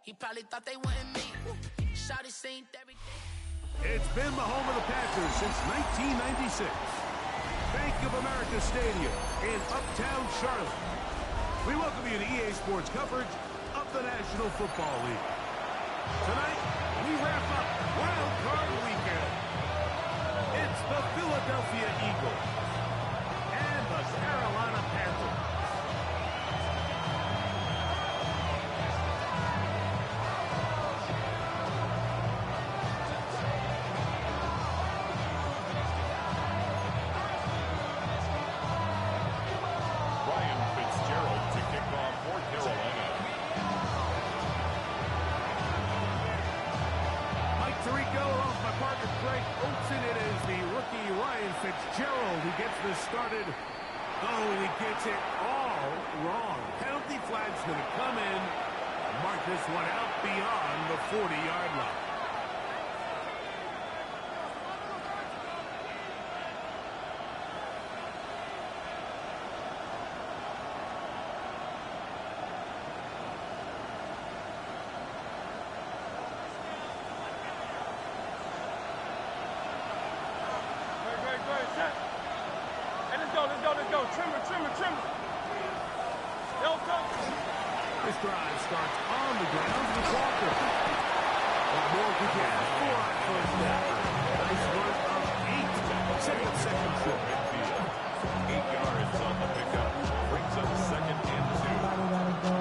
He probably thought they wouldn't meet. Shawty seen everything. It's been the home of the Panthers since 1996. Bank of America Stadium in Uptown Charlotte. We welcome you to EA Sports coverage of the National Football League. Tonight, we wrap up Wild Card Weekend. It's the Philadelphia Eagles and the Carolina Panthers. Fitzgerald who gets this started. Oh, he gets it all wrong. Penalty flag's going to come in. Mark this one out beyond the 40-yard line. This drive starts on the ground with Walker. What more could you ask for on first down? Nice run of 8. Second short. 8 yards on the pickup. Brings up second and 2.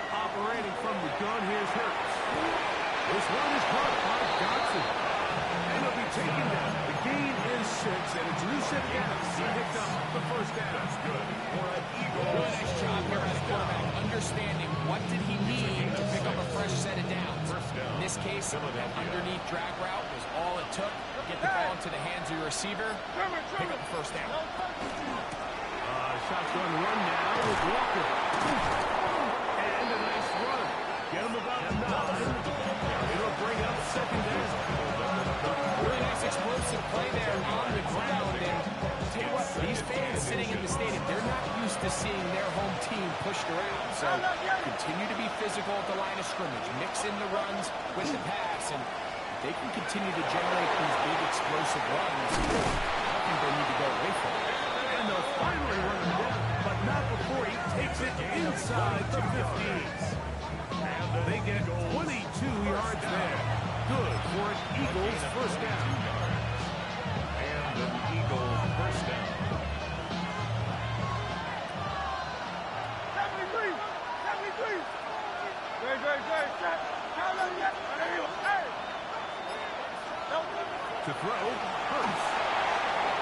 Operating from the gun, here's Hurts. This one is caught by Johnson. And he'll be taken down. The gain is 6, and it's Lucid Adams who picked up the first down. That's good for an Eagle. Really nice job here as quarterback, understanding what did he need to pick up a fresh set of downs. In this case, that underneath drag route was all it took. Get the ball into the hands of your receiver, pick up the first down. Shotgun run now with Walker. And a nice run. Get him about 9. It'll bring up second down. Really nice explosive play there on the ground. And tell you what, these fans sitting in the stadium, they're not used to seeing their home team pushed around. So continue to be physical at the line of scrimmage. Mix in the runs with the pass. And they can continue to generate these big explosive runs. I think they need to go away from it. And they'll finally run him down, but not before he takes it inside the 15. And they get 22 yards there. Good for an Eagles first down. And an Eagles first down. 73. To throw, Hurts.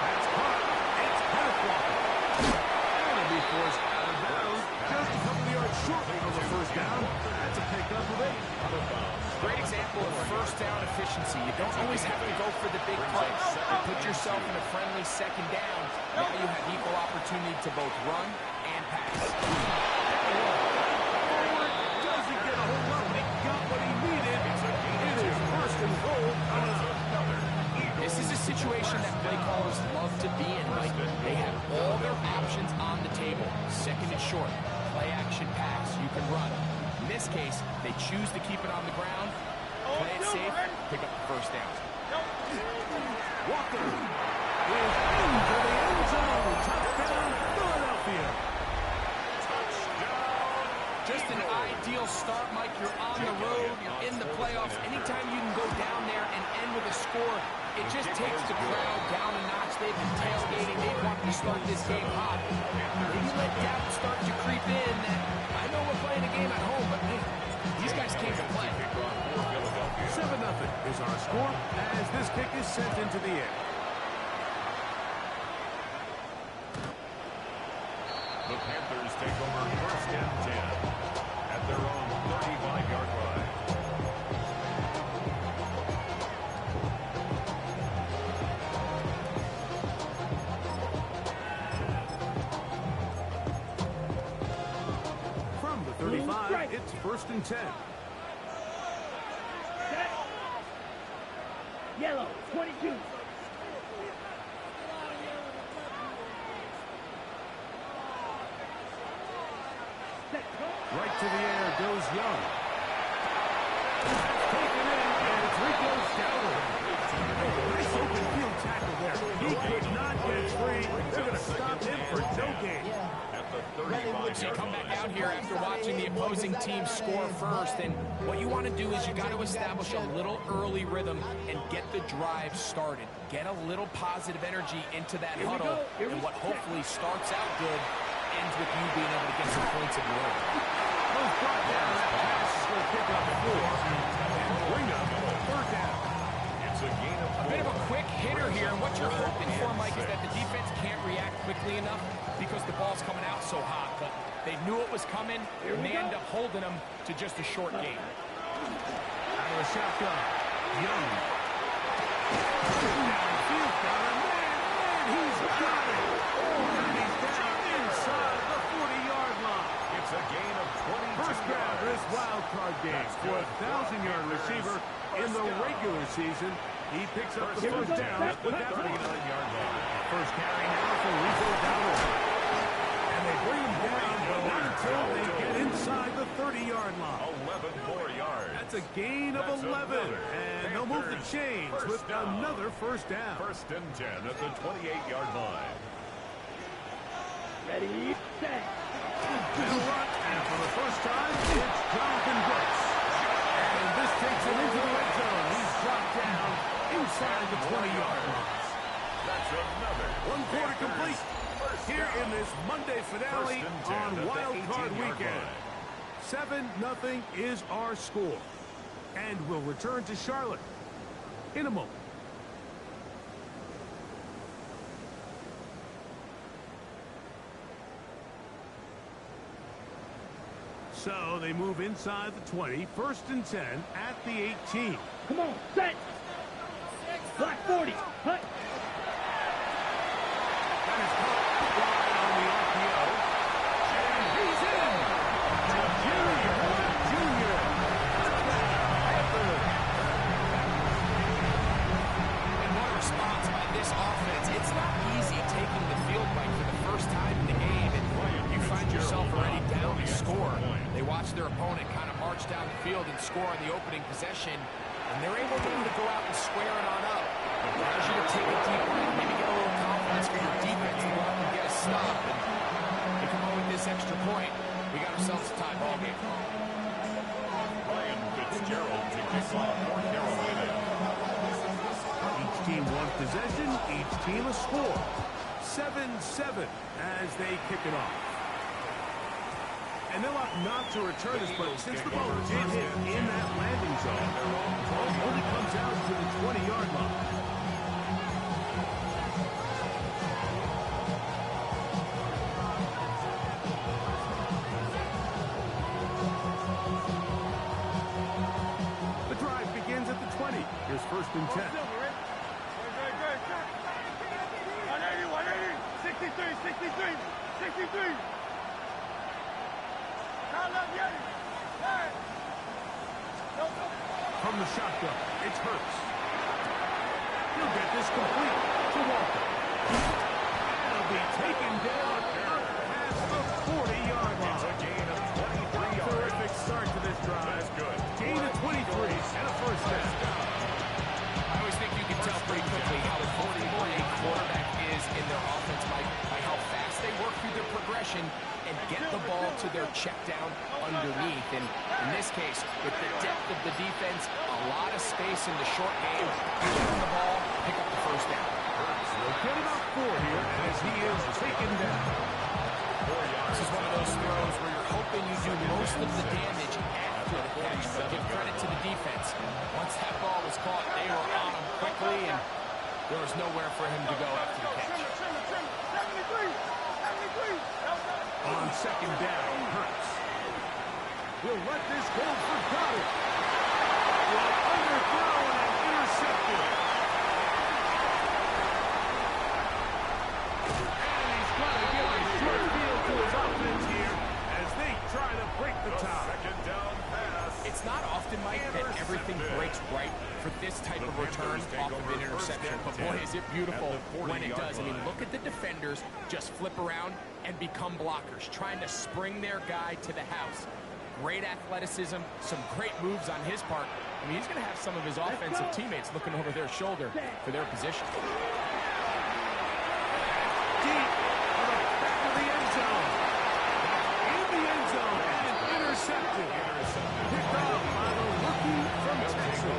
That's caught. It's Walker. And it'll be forced out of bounds. Just a couple of yards short of the first down. That's a pickup of 8. Great example of first down efficiency. You don't always have to go for the big play. You put yourself in a friendly second down. Now you have equal opportunity to both run and pass. Forward doesn't get a whole lot, but he got what he needed. It is first and goal. This is a situation that play callers love to be in, Mike. They have all their options on the table. Second and short, play action pass, you can run. In this case, they choose to keep it on the ground, play it safe, pick up the first down. Walker is into the end zone. Touchdown, Philadelphia. Just an ideal start, Mike. You're on the road, you're in the playoffs. Anytime you can go down there and end with a score, it just takes the crowd down a notch. They've been tailgating. They want to start this game hot. Maybe let doubt start to creep in that I know we're playing a game at home, but hey, these guys came to play. 7-0 is our score as this kick is sent into the air. The Panthers take over first and 10 at their own 35-yard line. 5, it's 1st and 10. Set. Yellow, 22. Right to the air goes Young. Taken in, and three goes down. Nice open field tackle there. He could not get free. They're going to stop him for no gain. At the 35. So you come back out here after watching the opposing team score first, and what you want to do is you got to establish a little early rhythm and get the drive started. Get a little positive energy into that huddle, and what hopefully starts out good ends with you being able to get some points of your own. Those brought down. That pass is going to pick up 4 and bring up 3rd down. It's a gain of 4. A bit of a quick hitter here, and what you're hoping for, Mike, is that the defense can't react quickly enough because the ball's coming out so hot, but they knew it was coming, and they end up holding them to just a short game. Out of the shotgun. Young. Downfield, got him. Man, he's got it. And he's down inside the 40-yard line. It's a gain of 22 First down this wild card game for a 1,000-yard receiver in the regular season. He picks up the first down at the with that 39-yard line. first carry now for Rico Dowdle. And they bring him down, but not until they get inside the 30-yard line. 11 more yards. That's a gain of 11, and they'll move the chains with another first down. 1st and 10 at the 28-yard line. Ready, set. Middle run, and for the first time, it's Jonathan Brooks. And this takes him into the red zone. He's dropped down inside the 20-yard line. That's another 1 quarter complete here in this Monday finale on Wild Card Weekend. 7-0 is our score. And we'll return to Charlotte in a moment. So they move inside the 20, 1st and 10 at the 18. Come on, set. Black 40. Hut. That is caught wide on the RPO. And he's in. Junior. And what a response by this offense. It's not easy taking the field right for the first time in the game, and you find yourself already down to score. They watch their opponent kind of march down the field and score on the opening possession, and they're able then to go out and square it on up. It allows you to take a deep breath, maybe get a little confidence for your defense to go out and get a stop. And we come home with this extra point, we got ourselves a tie ball game. Ryan Fitzgerald to kick off for Carolina. Each team one possession, each team a score. 7-7 as they kick it off. And they'll opt not to return this, but since the ball did hit in that landing zone, the ball only comes out to the 20-yard line. The drive begins at the 20. Here's 1st and 10. 63. From the shotgun, it's Hurts. He'll get this complete to Walker. It'll be taken down up past the 40-yard line. It's a gain of 23 yards. Terrific start to this drive. That's good. Gain of 23 and a first down. I always think you can tell pretty quickly how important a quarterback is in their offense by how fast they work through their progression and get the ball to their check down underneath. And in this case, with the depth of the defense, a lot of space in the short game, get them the ball, pick up the first down. We'll get about 4 here as he is taken down. This is one of those throws where you're hoping you do most of the damage after the catch, but give credit to the defense. Once that ball was caught, they were on him quickly, and there was nowhere for him to go after the catch. On 2nd down, Hurts. He'll let this go for Goddard. Well, underthrown and intercepted. And he's going to give a short field to his offense here as they try to break the tie. everything breaks right for this type of return off of an interception. But boy, is it beautiful when it does. I mean, look at the defenders just flip around and become blockers, trying to spring their guy to the house. Great athleticism, some great moves on his part. I mean, he's going to have some of his offensive teammates looking over their shoulder for their position. Deep on the back of the end zone. In the end zone and intercepted. Picked off by the rookie from Texas.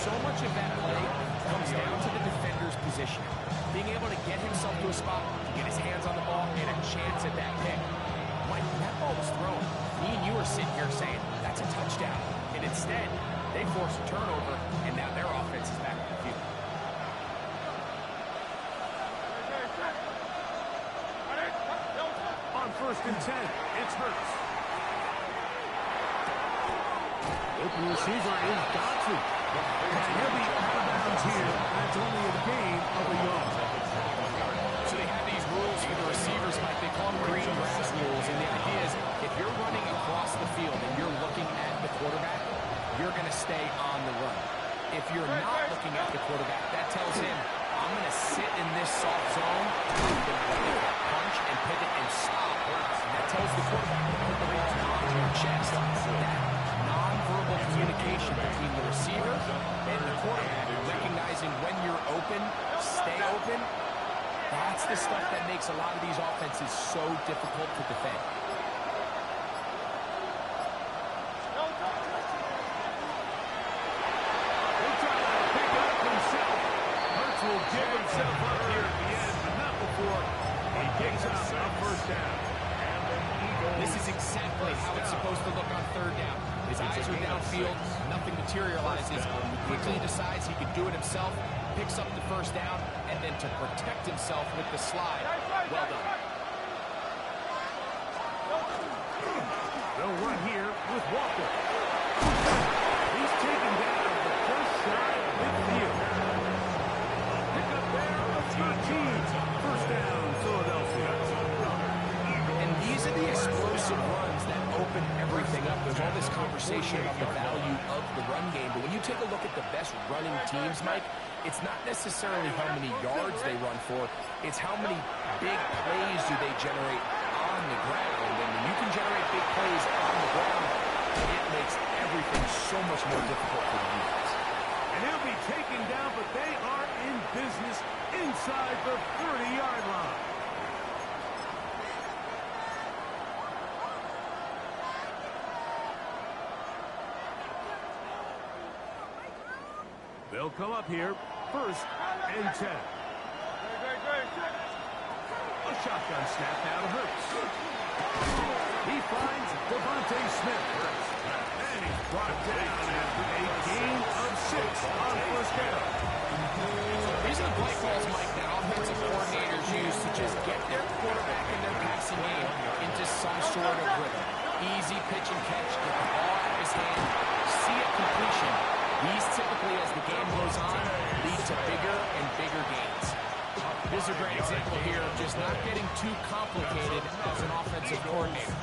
So much of that play comes down to the defender's position. Being able to get himself to a spot, to get his hands on the ball, and a chance at that pick. Mike, when that ball was thrown, me and you are sitting here saying, that's a touchdown. And instead, they force a turnover, and now their offense is back on the field. On 1st and 10, it's Hurts. Open receiver is Dodson. And he'll be out of bounds here. That's only a gain of a yard. So they have these rules for the receivers, Mike. They call them green grass rules. And the idea is, if you're running across the field and you're looking at the quarterback, you're going to stay on the run. If you're not looking at the quarterback, that tells him, I'm going to sit in this soft zone, punch and pivot and stop. And that tells the quarterback to put the ball on your chest. That nonverbal communication between the receiver and the quarterback, recognizing when you're open, stay open, that's the stuff that makes a lot of these offenses so difficult to defend. Will give himself up here at the end, but not before he picks up a first down. This is exactly how it's supposed to look on 3rd down. His eyes are downfield, nothing materializes. He quickly decides he can do it himself, picks up the first down, and then to protect himself with the slide. Well done. They'll run here with Walker. He's taken down the first side of midfield. First down, Philadelphia. And these are the explosive runs that open everything up. There's all this conversation about the value of the run game, but when you take a look at the best running teams, Mike, it's not necessarily how many yards they run for, it's how many big plays do they generate on the ground. And when you can generate big plays on the ground, it makes everything so much more difficult for the defense. And he'll be taken down, but they are in business inside the 30-yard line. They'll come up here, 1st and 10. A shotgun snap now to Hurts. He finds Devontae Smith. And he's brought down after a gain of 6 on 1st down. These are the play calls, Mike, that offensive coordinators use to just get their quarterback and their passing game into some sort of rhythm. Easy pitch and catch, get the ball out of his hand, see a completion. These typically, as the game goes on, lead to bigger and bigger gains. This is a great example here of just not getting too complicated as an offensive coordinator.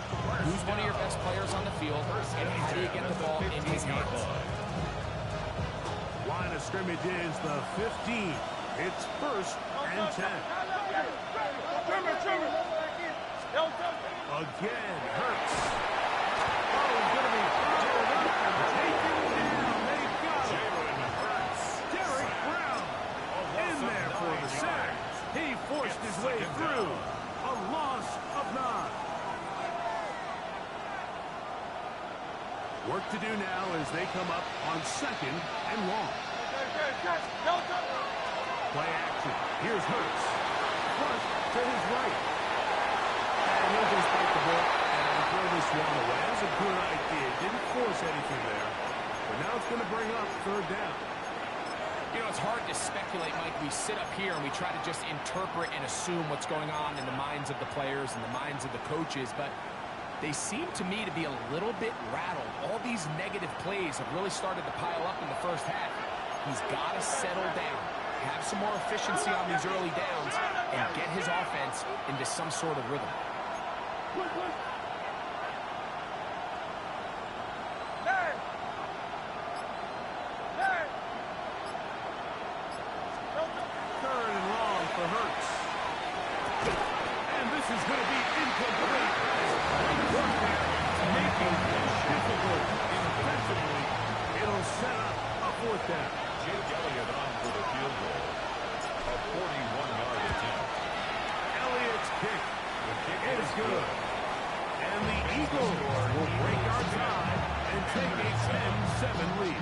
Who's one of your best players on the field, and how do you get the ball in his hands? Line of scrimmage is the 15. It's 1st and 10. Again, Hurts. Oh, he's going to be pulled up and taken down. They got him. Derek Brown in there for the sack. He forced his way through. A loss of 9. Work to do now as they come up on 2nd and long. Play action. Here's Hurts. Front to his right. And he'll just take the ball and throw this one away. That was a good idea. Didn't force anything there. But now it's going to bring up 3rd down. You know, it's hard to speculate, Mike. We sit up here and we try to just interpret and assume what's going on in the minds of the players and the minds of the coaches, but they seem to me to be a little bit rattled. All these negative plays have really started to pile up in the first half. He's got to settle down, have some more efficiency on these early downs, and get his offense into some sort of rhythm. lead.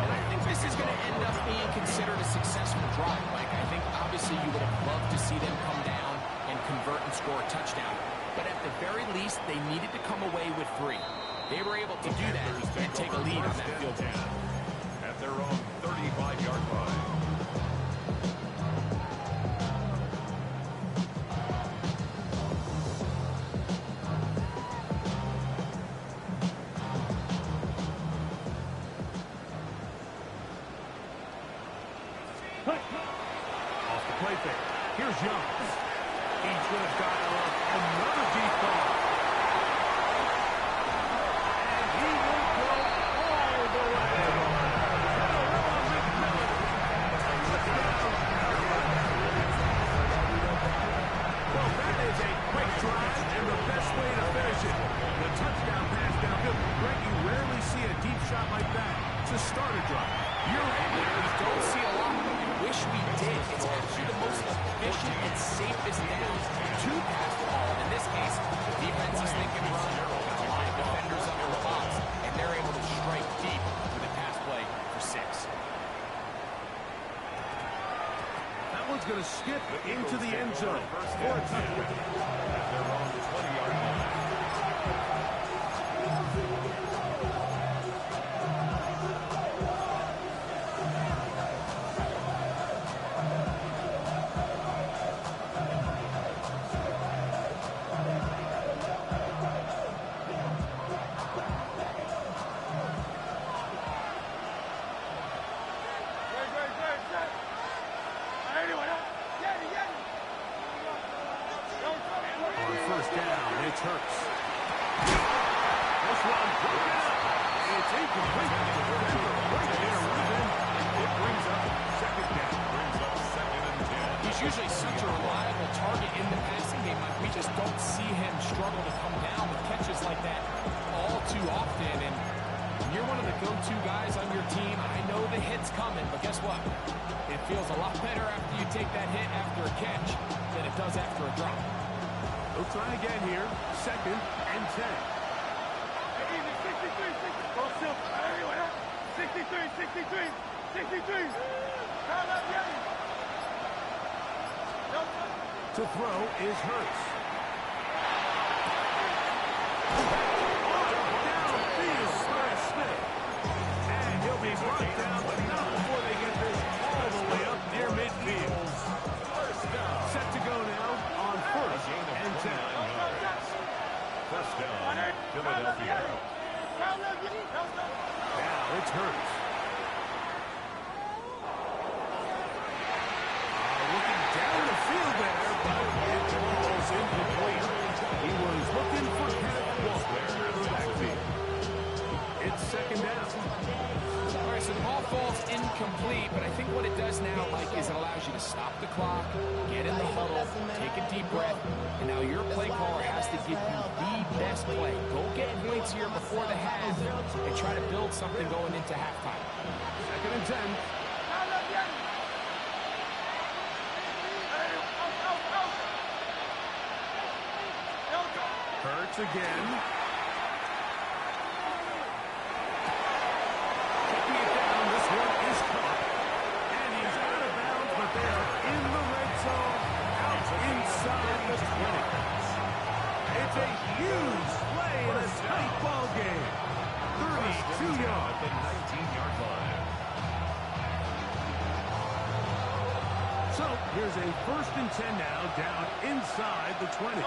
And I think this is going to end up being considered a successful drive. Like, I think obviously you would have loved to see them come down and convert and score a touchdown. But at the very least, they needed to come away with 3. They were able to do that and take a lead on that field goal. At their own 35-yard line. Off the play fake. Here's Young. He's going to dial up another deep ball. And he will go all the way. Well, that is a quick drive and the best way to finish it. The touchdown pass downfield. Greg, you rarely see a deep shot like that to start a drive. You're right. We don't see a lot. I wish we did. It's actually the most efficient and safest down to pass the ball. In this case, the defense is thinking run, got a lot of defenders under the box, and they're able to strike deep with a pass play for 6. That one's going to skip into the end zone for a touchdown. At their own 20-yard line. On first down, it's Hurts. This one broken up. It's incomplete. Right there, Ruben. It brings up second down. Brings up 2nd and 10. He's usually such a reliable target in the passing game. Like, we just don't see him struggle to come down with catches like that all too often. And when you're one of the go-to guys on your team, I know the hit's coming, but guess what? It feels a lot better after you take that hit after a catch than it does after a drop. They'll try again here. 2nd and 10. 63. To throw is Hurts. Downfield by Smith. And he'll be brought down, but not before they get this all the way up near midfield. Set to go now on 1st and 10. First down, Philadelphia. Now it's Hurts. Looking down the field there, but it falls incomplete. He was looking for Kenneth Walker in the backfield. It's 2nd down. All right, so the ball falls incomplete, but I think what it does now, Mike, is it allows you to stop the clock, get in the huddle, take a deep breath, and now your play caller has to give you the best play. Go get points here before the half and try to build something going into halftime. 2nd and 10. Hurts again. Taking it down, this one is caught. And he's out of bounds, but they are in the red zone, out inside the 20. It's a huge play in a tight ball game. 32 yards. At the 19-yard line. So here's a 1st and 10 now, down inside the 20.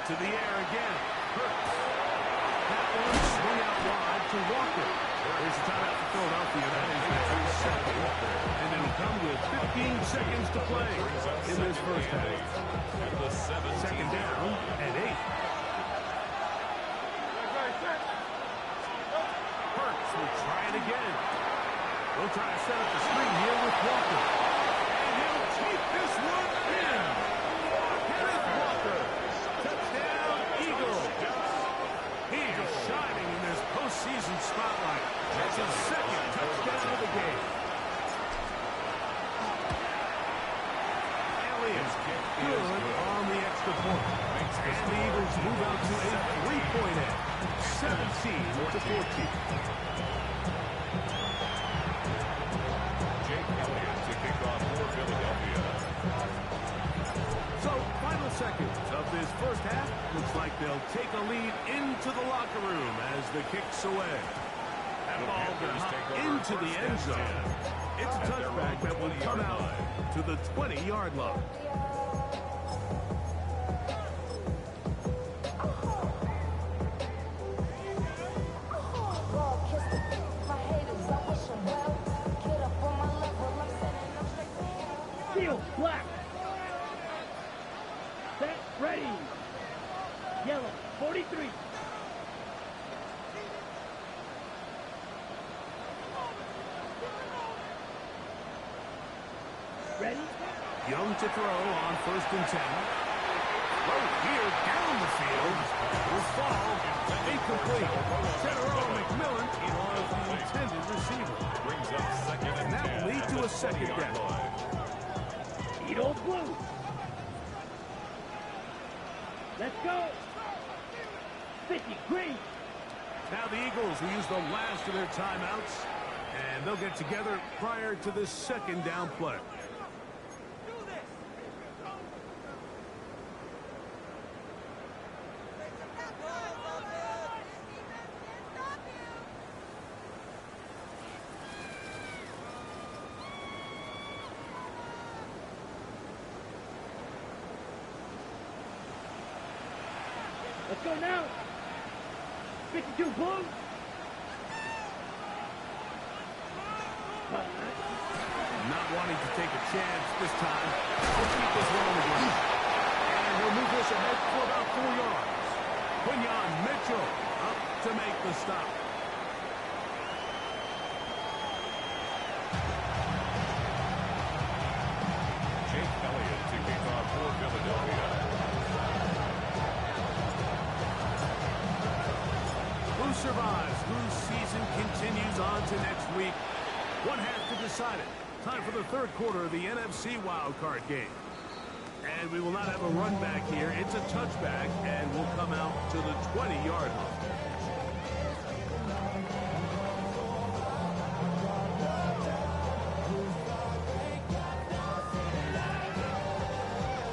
To the air again. Hurts. That one swung out wide to Walker. There's a timeout for Philadelphia. That is the 2nd. And it'll come with 15 seconds to play in this first half. At the 2nd down and 8. Hurts will try it again. They'll try to set up the screen here with Walker. And he'll take this one in. Kenneth Walker. Touchdown, Eagles. He is shining in this postseason spotlight. That's his 2nd touchdown of the game. to 14. Jake Elliott to kick off for Philadelphia. So, final seconds of this first half. Looks like they'll take a lead into the locker room as the kick's away. That ball will hop into the end zone. It's a touchback that will come out to the 20-yard line. Field, black. Set, ready. Yellow, 43. Ready? Young to throw on 1st and 10. Throw here down the field. Will fall. Incomplete. General McMillan was the intended receiver. Brings up 2nd and 10. That will lead to a second down. Eat old blue. Let's go. 50, green. Now the Eagles will use the last of their timeouts, and they'll get together prior to the second down play. Let's go now. 52 blue. Not wanting to take a chance this time. He'll keep this rolling again. And he'll move this ahead for about 4 yards. Quinyon Mitchell up to make the stop. Jake Elliott to kick off for Philadelphia. Who survives? Whose season continues on to next week? One half to decide it. Time for the third quarter of the NFC wildcard game. And we will not have a run back here. It's a touchback, and will come out to the 20-yard line.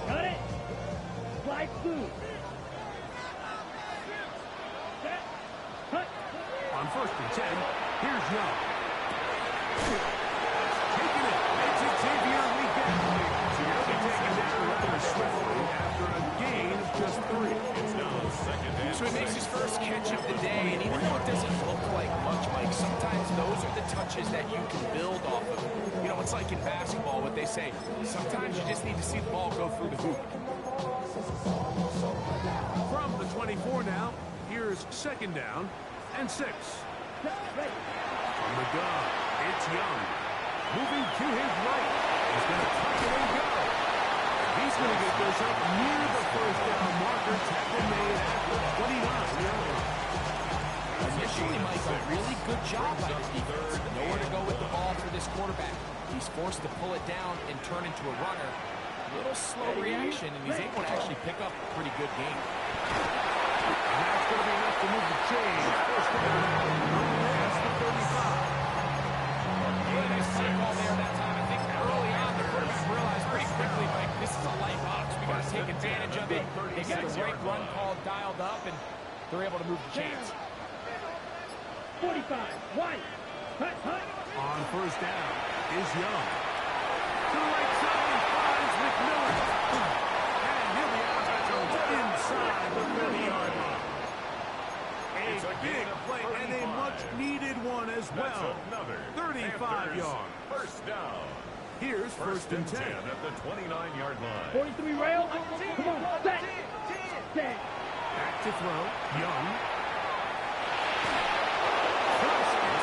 Got it. Slide blue. Set. Cut. On 1st and 10, here's Young. Taking it. It's Xavier Weekend. He'll be taken down rather swiftly after a gain of just 3. It's now 2nd and So he makes his first catch of the day, and even though it doesn't look like much, Mike, sometimes those are the touches that you can build off of. You know, it's like in basketball, what they say, sometimes you just need to see the ball go through the hoop. From the 24 now, here's 2nd down and 6. Ready. From the gun, it's Young. Moving to his right. He's going to tuck it and go. He's going to get this up near the 1st down marker. Tackle made at the 29-yard line. Initially, Mike, a really good job by the defense. Nowhere to go with the ball for this quarterback. He's forced to pull it down and turn into a runner. A little slow reaction, and he's able to actually pick up a pretty good game. And that's going to be enough to move the chain. 1st down. Past the 35. Yeah, nice play call there that time. I think early on, the quarterback realized pretty quickly, Mike, this is a light box. We got to take advantage of it. They got the right run call dialed up, and they're able to move the chains. 45. White. Hut, hut. On 1st down is Young. To the right side, he finds McMillan. And he'll be out inside the 30-yard line. A big play and a much-needed one as well. 35 yards. 1st down. Here's 1st and 10. At the 29-yard line. 43 rail. Come on. Set. Set. Back to throw. Young.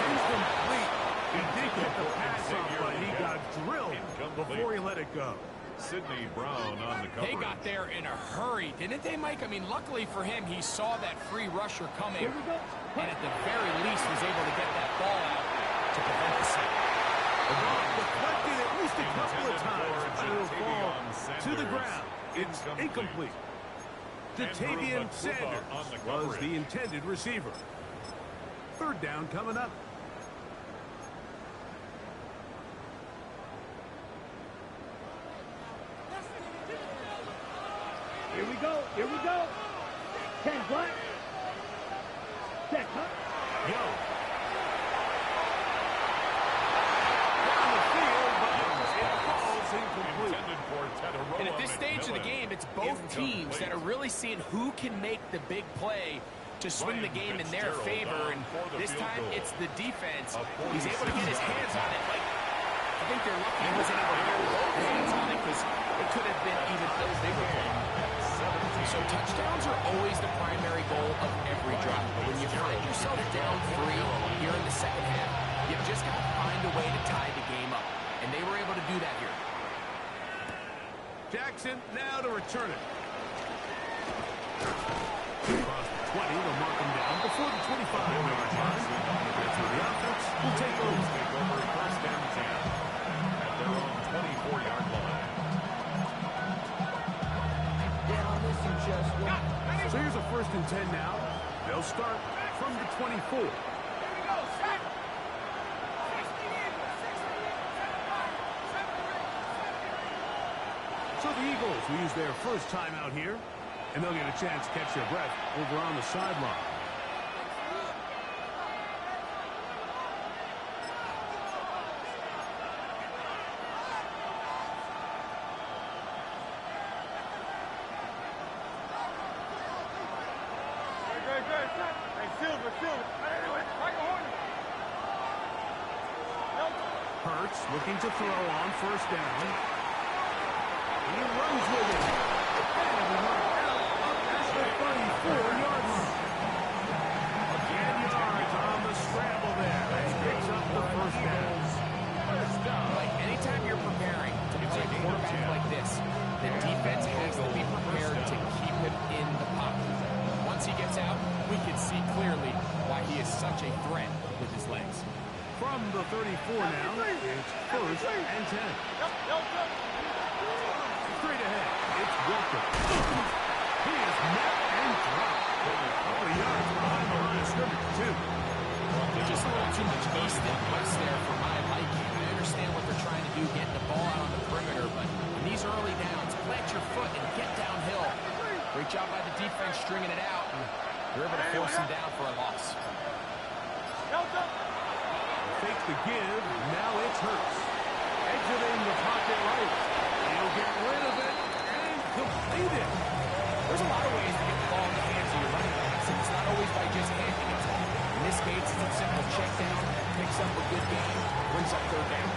Incomplete. He did get the pass off, but he got drilled before he let it go. Sidney Brown on the coverage. They got there in a hurry, didn't they, Mike? I mean, luckily for him, he saw that free rusher coming, Here we go. and at the very least was able to get that ball out to prevent the sack. The ball deflected at least a couple of times, but it will fall to the ground. It's incomplete. Jatavian Sanders was the intended receiver. Third down coming up. Here we go. Here we go. 10 black. Set cut. Yo. Down the field, but it falls incomplete. And at this stage of the game, it's both teams that are really seeing who can make the big play to swing the game in their favor. And this time, it's the defense. He's able to get his hands on it. Like, I think they're lucky he wasn't able to get both hands on it because it could have been even a bigger play. So touchdowns are always the primary goal of every drive. But when you find yourself down 3 here in the second half, you've just got to find a way to tie the game up. And they were able to do that here. Jackson now to return it. Across the 20, they'll mark him down before the 25-yard line. That's where the offense will take over. First and 10 at their own 24-yard line. So here's a first and 10 now. They'll start from the 24. So the Eagles will use their first time out here, and they'll get a chance to catch their breath over on the sideline. Hurts looking to throw on first down. He runs with it. And he marked out up at the 34-yard line. Again, yards on the scramble there. And he picks up the first down. Like, anytime you're preparing to play a quarterback like this, the defense has to be prepared to keep him in the pocket. Once he gets out, we can see clearly why he is such a threat with his legs. From the 34 now, it's first and 10. Straight ahead, it's Walker. He is met and dropped. A couple of yards behind the line of scrimmage, too. Just a little too much east and west there for my liking. I understand what they're trying to do, getting the ball out on the perimeter, but in these early downs, plant your foot and get downhill. Great job by the defense stringing it out, and they're able to force him down for a loss. Fakes the give, now it's Hurts. Exiting the pocket right. He'll get rid of it and complete it. There's a lot of ways to get the ball in the hands of your running backs, and it's not always by just handing it to them. In this case, it's a simple check down, picks up a good game, brings up third down.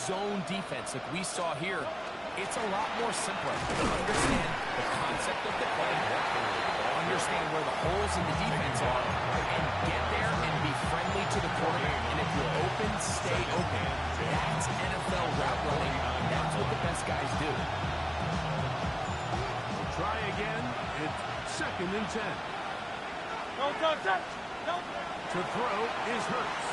Zone defense like we saw here, it's a lot more simpler to understand the concept of the play, understand where the holes in the defense are, and get there and be friendly to the quarterback. And if you're open, stay open. That's NFL route running. That's what the best guys do. We'll try again. It's second and 10. To throw is Hurts.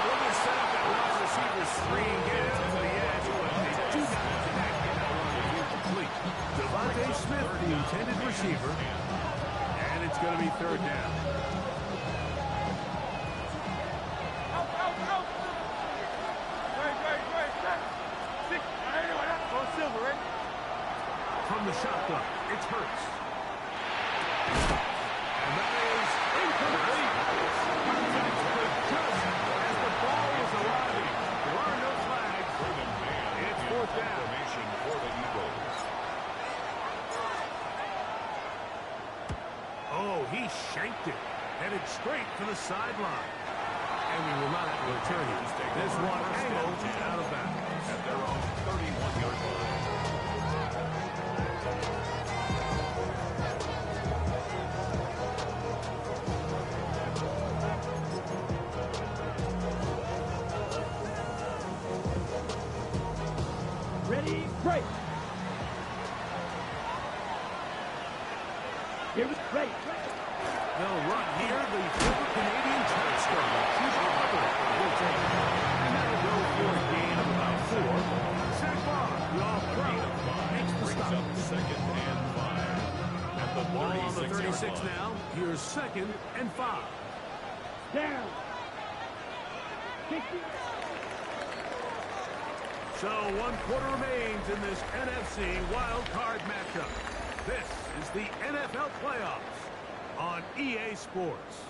We're going to set up that wide receiver screen, get it to the edge, but they do not connect, and that one is incomplete. Devontae Smith, the intended receiver, and it's going to be third down. From the shotgun, it's Hurts. And that is incomplete. Just fourth down. Formation for the Eagles. Oh, he shanked it. Headed straight for the sideline. And we will not have to return it. This one angled out of bounds. At their own 31-yard line. Ready, break. Here we ready. They'll run here. The former Canadian track star. Cooper Hubbard will take it. And that'll go for a gain of about 4. Zach Barr, the all-pro, makes the Brings stop. up 2nd and 5. At the Ball on the 36 36 now. Here's 2nd and 5. Down. 60. So 1 quarter remains in this NFC wild card matchup. This is the NFL playoffs on EA Sports.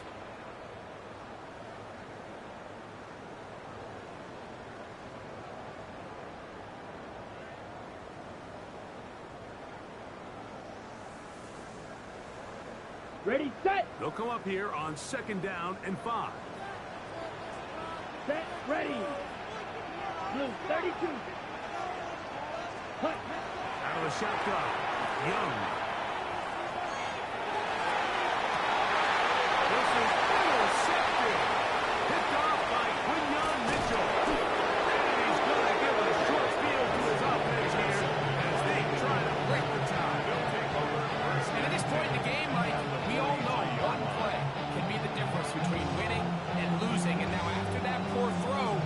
Ready, set. They'll come up here on 2nd down and 5. Set, ready. Blue 32. Hut. Out of the shotgun, Young. This is intercepted. Picked off by Quinyon Mitchell. And he's going to give a short field to his offense here as they try to break the tie. And at this point in the game, Mike, we all know one play can be the difference between winning and losing. And now after that poor throw,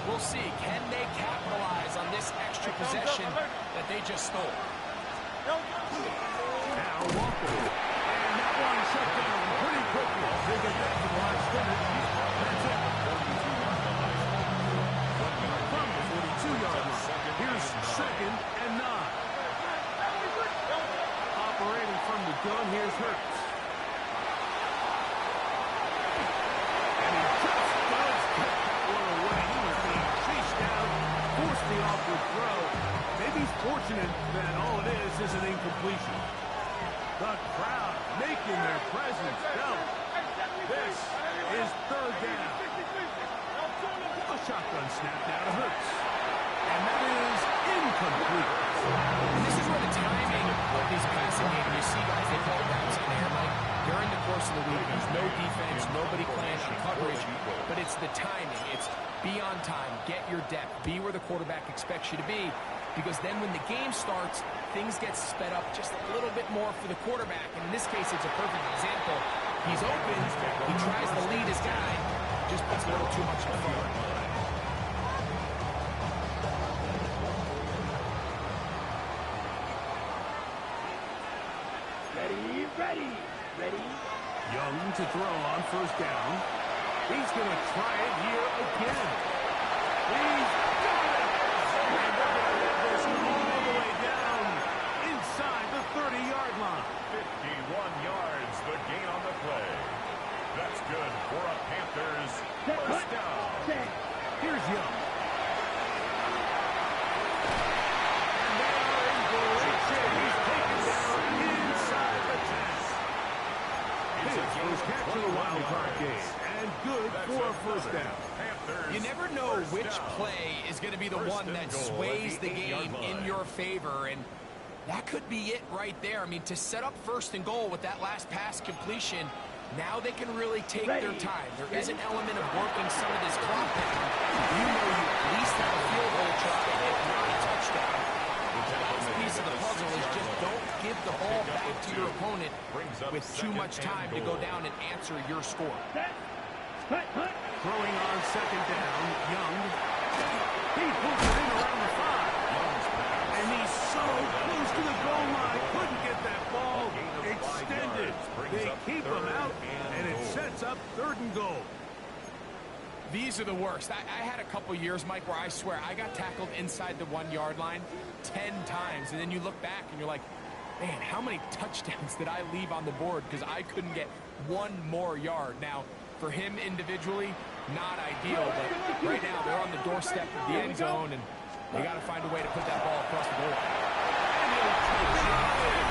we'll see, can they capitalize on this extra possession that they just stole? Now Walker. And that one shut down pretty quickly. They get back to the line of scrimmage. That's it. From the 42-yard line. Here's 2nd and 9. Operating from the gun, here's Hurts. And he just does get that one away. He was being chased down, forced the awkward throw. Maybe he's fortunate that all it is an incompletion. The crowd making their presence felt. This is 3rd down. A shotgun snap now to Hurts. And that is incomplete. And this is where the timing of these passing games, you see guys, they call routes in there, Mike. During the course of the week, there's no defense, nobody playing on coverage, but it's the timing. It's be on time, get your depth, be where the quarterback expects you to be, because then when the game starts, things get sped up just a little bit more for the quarterback. And in this case, it's a perfect example. He's open, he tries to lead his guy, just puts a little too much in front. Ready, ready, ready. Young to throw on 1st down. He's going to try it here again. He's got it! And they're going to get this all the way down inside the 30-yard line. 51 yards, the gain on the play. That's good for a Panthers first down. Set. Here's Young. And they are in great shape. He's taken down inside the 10. His first catch of the wild card game. And good for a first down. You never know which play is going to be the one that sways the game in your favor, and that could be it right there. I mean, to set up 1st and goal with that last pass completion, now they can really take their time. There is an element of working some of this clock down. You know you at least have a field goal try, if not a touchdown. The last piece of the puzzle is just don't give the ball back to your opponent with too much time to go down and answer your score. Set. Hut, hut. Throwing on 2nd down, Young. He pulls it in around the 5. And he's so close to the goal line. Couldn't get that ball extended. They keep him out, and it sets up 3rd and goal. These are the worst. I had a couple years, Mike, where I swear I got tackled inside the 1-yard line 10 times. And then you look back and you're like, man, how many touchdowns did I leave on the board because I couldn't get one more yard? Now, for him individually, not ideal, but right now they're on the doorstep of the end zone, and They got to find a way to put that ball across the board. And he'll take it in.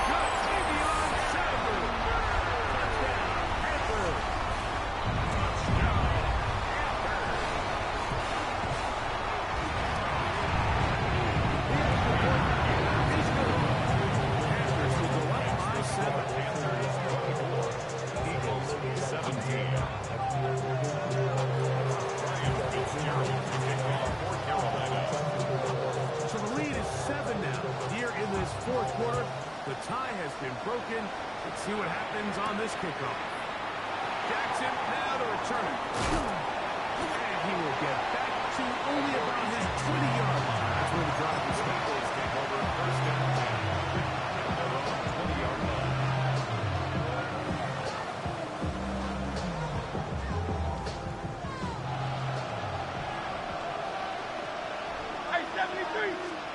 Good Savion Sanders. Touchdown, Panthers. So the lead is 7 now. Here in this fourth quarter, the tie has been broken. Let's see what happens on this kickoff. Jackson now to return it. And he will get back to only about his 20-yard line. That's where the drive will stop. Over first down 10. At their own 20-yard line.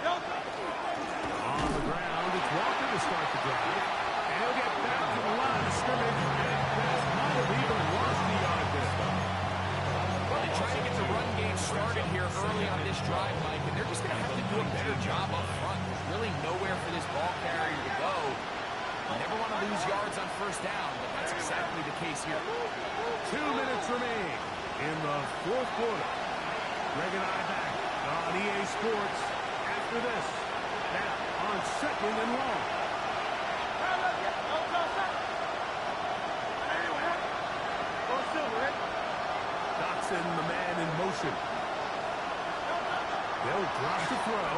On the ground, it's Walker to start the drive. And he'll get back to the line of scrimmage. And might have even lost the yard there. Well, they try to get the run game started here early on this drive, Mike, and they're just going to have to do a better job up front. There's really nowhere for this ball carrier to go. You never want to lose yards on first down, but that's exactly the case here. 2 minutes remain in the fourth quarter. Greg and I back on EA Sports after this. Now on second and long. Dotson, the man in motion. They'll drop the throw.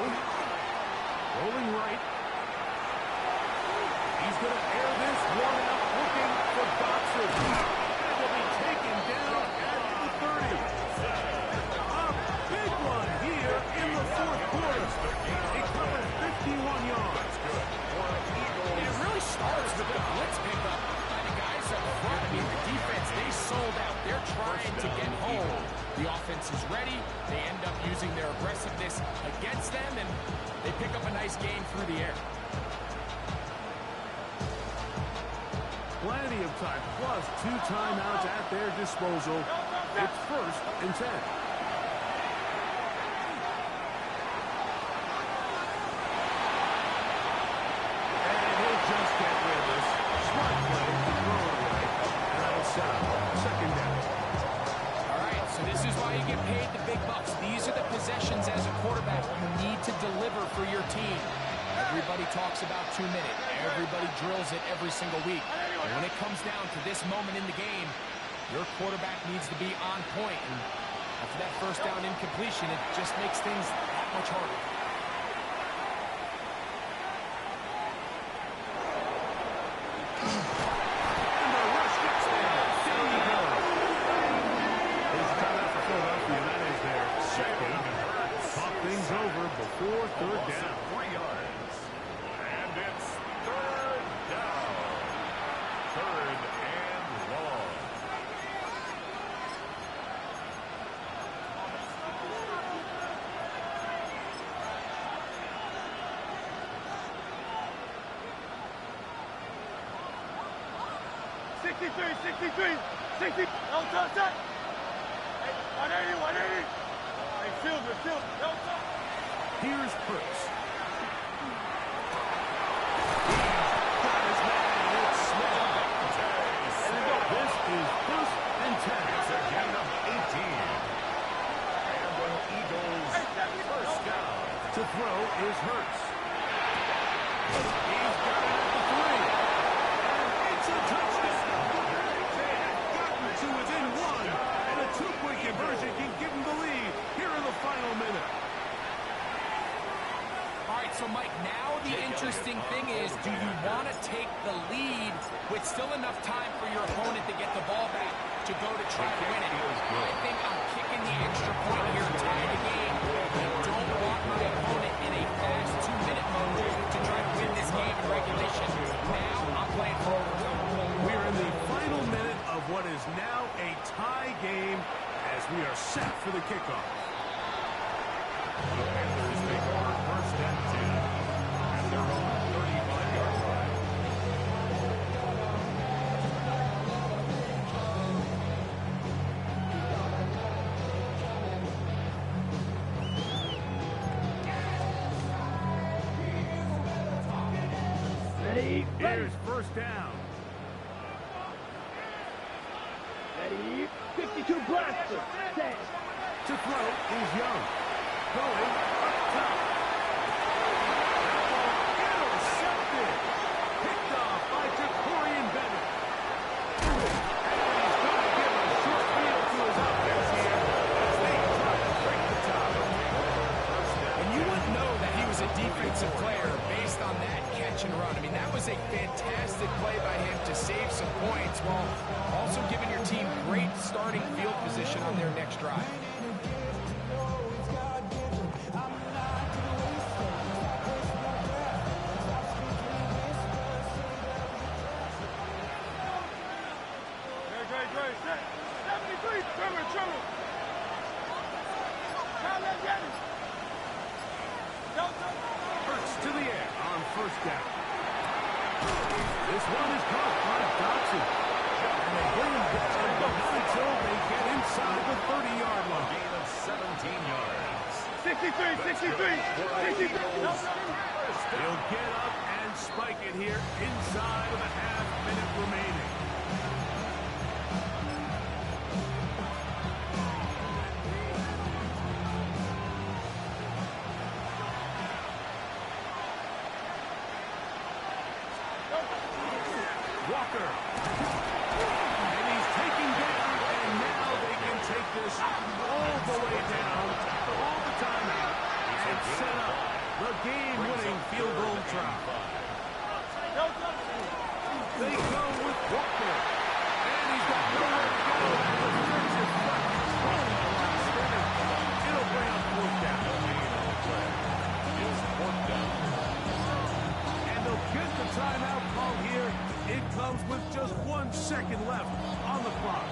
Rolling right. He's going to air this one out, looking for Dotson. And will be taken down at the 30. A big one here in the fourth quarter. It covers 51 yards. It really starts with the blitz pickup by the guys up front. I mean, the defense, they sold out. They're trying to get home. The offense is ready. They end up using their aggressiveness against them, and they pick up a nice gain through the air. Plenty of time, plus 2 timeouts at their disposal. It's first and 10. And he'll just get rid of this. Smart play, throw it away, and that'll set up second down. All right, so this is why you get paid the big bucks. These are the possessions as a quarterback you need to deliver for your team. Everybody talks about 2 minutes. Everybody drills it every single week. But when it comes down to this moment in the game, your quarterback needs to be on point. And after that first down incompletion, it just makes things that much harder. And the rush gets there. There you go. There's a timeout for Philadelphia. That is their second. Talk things over before third down. 3 yards. And it's third down. Third and long. Here's Hurts. Got his man, and it's Smith. This is first and 10. It's a gain of 18. And an Eagles first down. To throw is Hurts. He's got it at the 3. And it's a touchdown. They have gotten to within 1. And a 2-point conversion can give them the lead here in the final minute. All right, so Mike, now the interesting thing is, do you want to take the lead with still enough time for your opponent to get the ball back to go to try to win it? I think I'm kicking the extra point here, tying the game. I don't want my opponent in a fast 2-minute mode to try to win this game in regulation. Now I'm playing for overtime. We're in the final minute of what is now a tie game as we are set for the kickoff. The Panthers take over first and 10 at their own 35-yard line. Ready? Here's first down. Ready? 52 blaster. Set. To throw is Young. Going up top. That ball intercepted. Picked off by Jacorian Bennett. And he's going to give a short field to his offense here as they try to break the tie. And you wouldn't know that he was a defensive player based on that catch and run. I mean, that was a fantastic play by him to save some points while also giving your team great starting field position on their next drive. Hurts to the air on first down. This one is caught by Dotson. And they bring him down behind until they get inside the 30-yard line. Gain of 17 yards. 63. He'll get up and spike it here inside of a half-minute remaining. Walker. And he's taken down, and now they can take this all the way down, all the time out, and set up the game-winning field goal try. They go with Walker, and he's got nowhere to go. Defensive front control on the last minute. It'll bring up fourth down. It's fourth down. And they'll get the timeout call here. It comes with just 1 second left on the clock.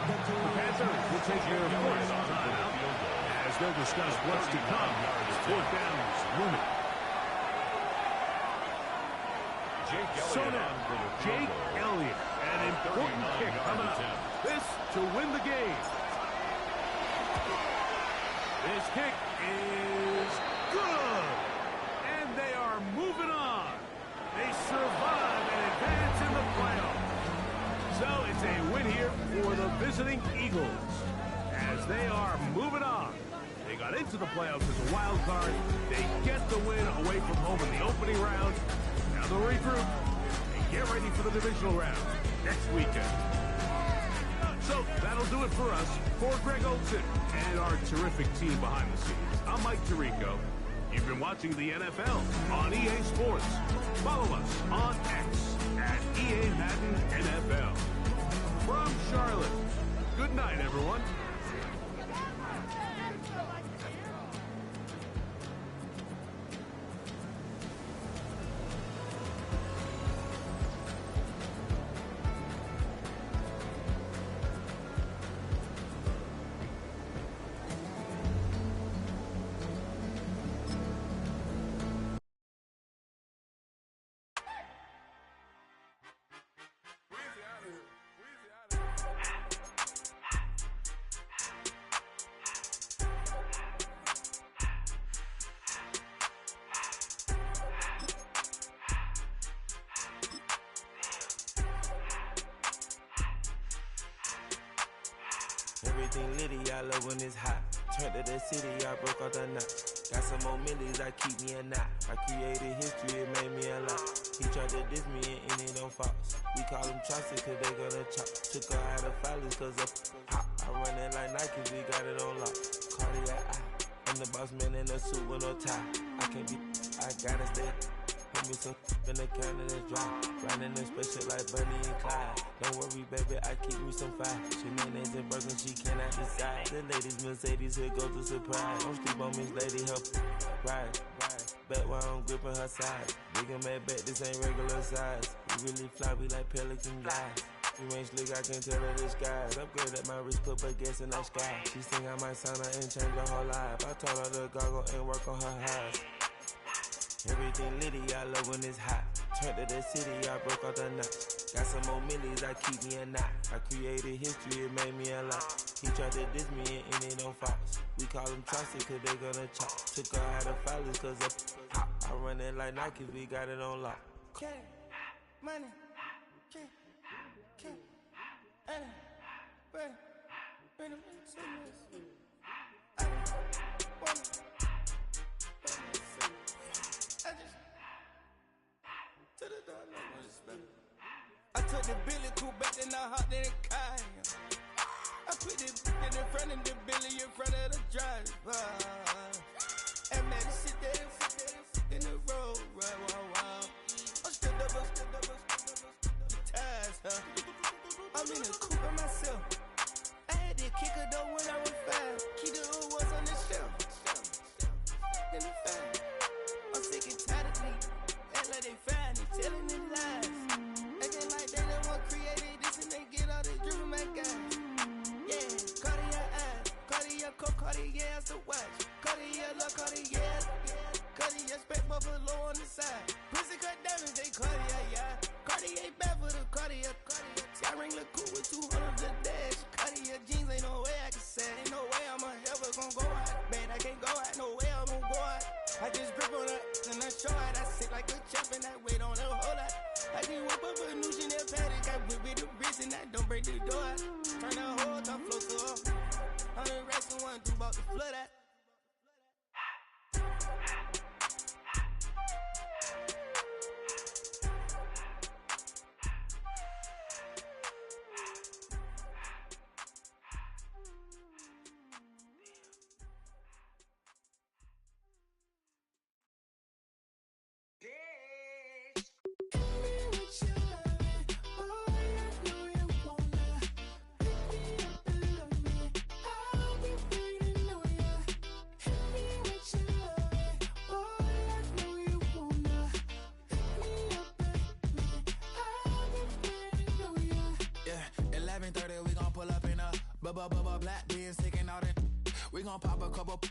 The Panthers will take their first timeout as they'll discuss what's to come. Fourth down is looming. So now, Jake Elliott, an important kick coming up. This to win the game. This kick is good. And they are moving on. They survive and advance in the playoffs. So it's a win here for the visiting Eagles as they are moving on. They got into the playoffs as a wild card. They get the win away from home in the opening round. Now they'll regroup and get ready for the divisional round next weekend. So that'll do it for us. For Greg Olson and our terrific team behind the scenes, I'm Mike Tirico. You've been watching the NFL on EA Sports. Follow us on X at EA Madden NFL. From Charlotte, good night, everyone. Everything litty, I love when it's hot. Turned to the city, I broke all the knots. Got some more millies, that keep me a knot. I created history, it made me a lot. He tried to diss me and it don't false. We call them chopsticks cause they gonna chop. Took her out of filers cause of hot. I run it like Nike, we got it on lock. Cardiac eye. I'm the boss man in a suit with no tie. I can't be, I gotta stay. Put me some in the counter that's dry. Riding in special like Bunny and Clyde. Don't worry, baby, I keep me some fire. Shenanigans and Birkin, she cannot decide. The ladies Mercedes, here goes the surprise. Don't sleep on Miss Lady, help ride. Bet while I'm gripping her side. Big and mad bet, this ain't regular size. We really fly, we like Pelican guys. You ain't slick, I can tell her the skies. Upgrade at my wrist, put baguettes in the sky. She think I might sign her and change her whole life. I told her to goggle and work on her eyes. Everything litty, I love when it's hot. Turned to the city, I broke all the knots. Got some more millies, I keep me a knot. I created history, it made me a lot. He tried to diss me and it don't false. We call them chopsticks cause they gonna chop. Took her out of filers cause of hot. I I run it like Nike, we got it on lock. Cash, money, cash, money, bring them to me. I just to the door, no more respect. I took the Billy cool back, then I hopped in the car. I put the in front of the Billy in front of the driver. And man, sit there in the road, right, wow. I'm still double, ties, huh? I'm in the coupe by myself. I had to kick her though when I was 5. Keep the old ones on the shelf. In the fan. I'm sick and tired of me. Act like they find it, telling them lies. Acting like they the one created this and they get all this driven my guys. Yeah, Cartier eyes, Cartier coat, Cartier as the watch. Cartier look, Cartier, Cartier spec buffalo on the side. Pussy cut diamonds, they Cartier, yeah. Cartier bad for the Cartier. I ring the cool with 200 the dash. Cartier jeans, ain't no way I can say. Ain't no way I'm ever gonna go out. Man, I can't go out, no way I'm gonna go out. I just grip on her and I show out. I sit like a champ and I wait on her whole lot. I just whip up a new Chanel paddock. I whip with the bricks and I don't break the door out. Turn the whole top flow to her. 100 racks and 1 2 about to flood out. Black beans taking out it. We gon' pop a couple.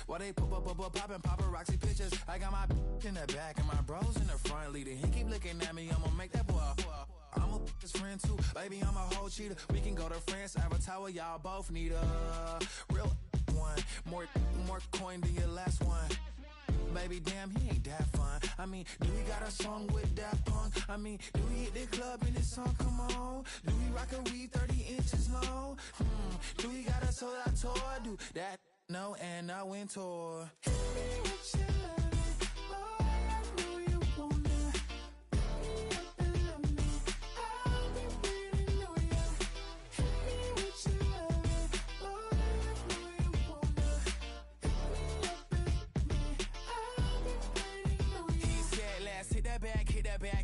While they poppin' paparazzi pictures. I got my in the back and my bros in the front leading. He keep looking at me, I'ma make that boy. I'm a his friend too, baby, I'm a whole cheater. We can go to France, Avatar, y'all both need a real one. More coin than your last one. Baby, damn, he ain't that fun. I mean, do he got a song with that punk? I mean, do he hit the club in this song? Come on. Do he rock a weed 30 inches long? Do he got a sold out tour? Do that? No, and I went tour.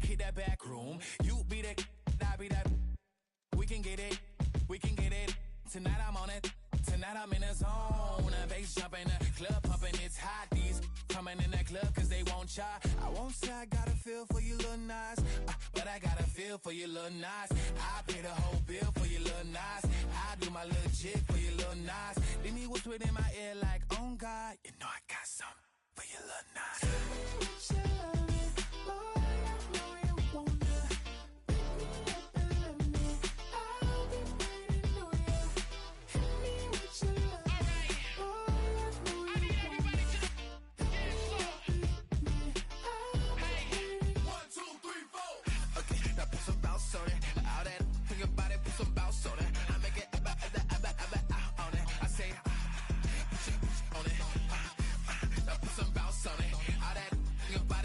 Hit that back room. You be the, I be that. We can get it. Tonight I'm on it. Tonight I'm in a zone. A bass jumping, a club pumping. It's hot. These coming in the club cause they won't try. I won't say I got a feel for you little nice, but I got a feel for you little nice. I pay the whole bill for you little nice. I do my little jig for you little nice. Then he whispered in my ear like, oh God, you know I got something for you little nice. All that, think about it.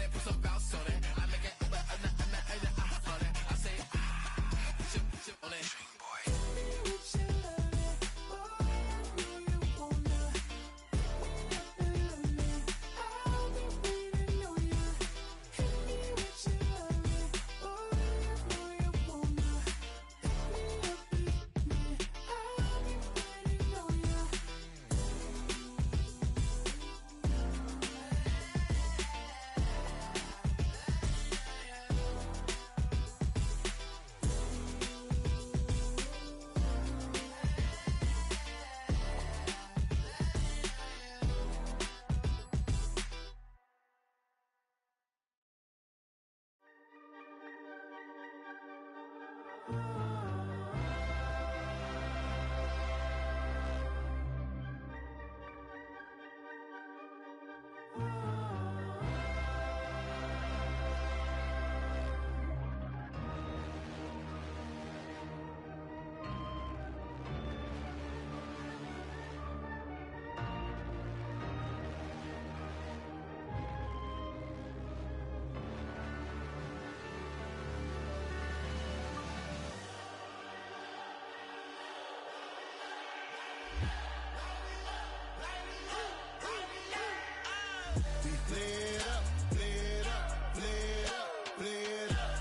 We flared up, flared up, flared up, flared up.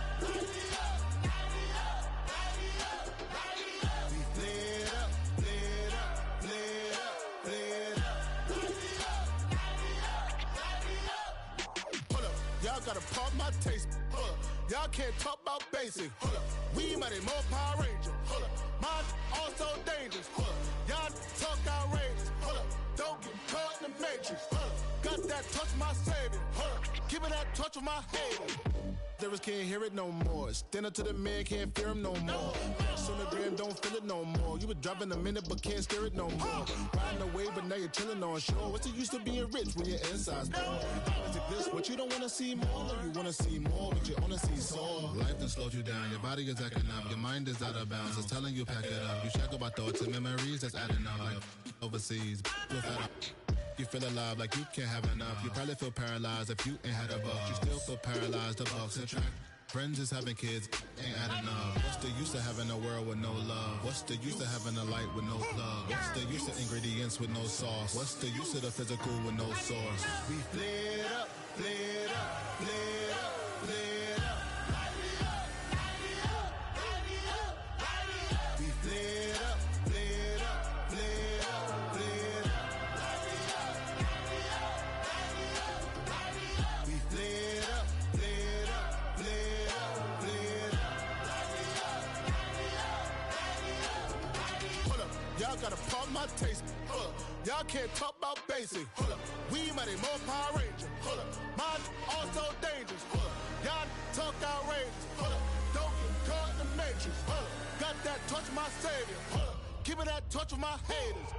We flared up, flared up, flared up, flared up. Hold up, y'all gotta pump my taste. Hold up, y'all can't talk about basic. Hold up, we mighty more Power Ranger. Hold up, mine also dangerous. Hold up, y'all talk outrageous. Hold up, don't get caught in the matrix. Hold up, got that touch my savior. Hold up, give it that touch of my haters. Lyrics can't hear it no more. Stand up to the man, can't fear him no more. Sonogram don't feel it no more. You were driving a minute but can't steer it no more. Riding away but now you're chilling on shore. What's the use of being rich when your inside's poor? Is it this what you don't wanna see more? No, you wanna see more, but you wanna see sore. Life done slowed you down. Your body is acting up. Your mind is out of bounds. It's telling you pack it up. You shackle by thoughts and memories that's adding up. Like overseas, you feel alive like you can't have enough. You probably feel paralyzed if you ain't had a buck. You still feel paralyzed, the bucks attract. Friends is having kids, ain't adding up. What's the use of having a world with no love? What's the use of having a light with no plug? What's the use of ingredients with no sauce? What's the use of the physical with no source? We flared up, flared up, flared up, flared up. We flared up, flared up, flared up, flared up. We flared up, flared up, flared up, flared up. Hold up, y'all gotta pump my taste. Hold up, y'all can't talk about basic. Hold up, we mighty more Power Ranger. Hold up, mine also dangerous. Hold up, y'all talk outrageous. Hold up, don't get caught in the matrix. Hold up, got that touch of my savior. Hold up, give me that touch of my haters.